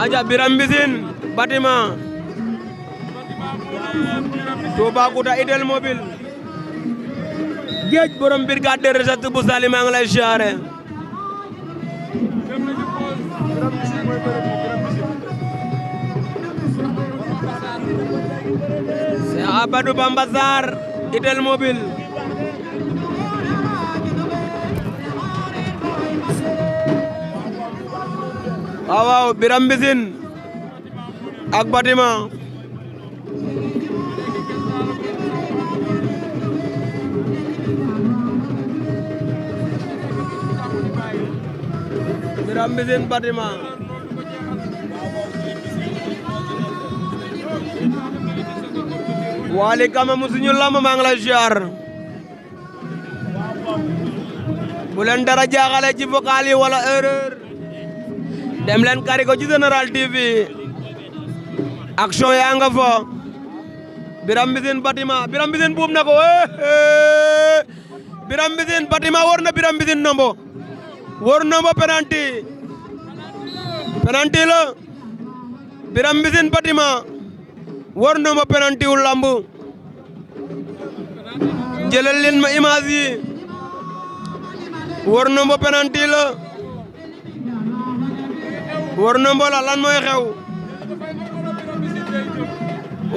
aja Biram Mbissine Bâtiment Toubacouta Idel Mobile géej borom brigade de recherche bu Saly maa ngi lay siyaare c'est Abadou Bamba Sarr Idel Mobile waaw Biram Mbissine ak Bâtiment Biram Mbissine Bâtiment Waly Kama mu suñu lamb maa ngi lay ziar bu leen dara jaaxale ci vocal yi wala erreur dem leen kari ko ci Général TV action yaa nga fa Biram Mbissine Bâtiment Biram Mbissine buub na ko Biram Mbissine Bâtiment war na Biram Mbissine nombo war nombo penalty la Biram Mbissine Bâtiment war nombo penalty wu lamb jëlal leen ma image yi war nombo penalty la war nombo la lan mooy xew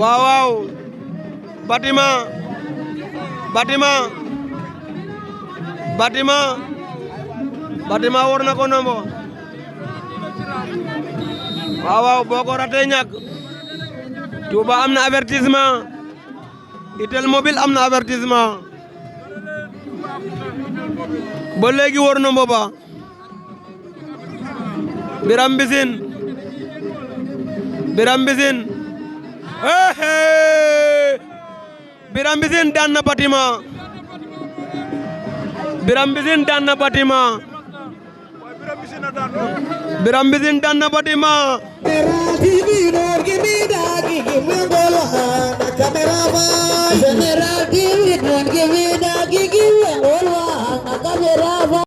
waaw Bâtiment war na ko nombo waaw boo ko ratee ñàkk Touba am na avertissement Idel Mobile am na avertissement ba léegi war nombo ba Biram Mbissine Biram Mbissine Biram Mbissine daan na Bâtiment Biram Mbissine daan na Bâtiment Biram Mbissine daan na Bâtiment General TV, don't give me that, give me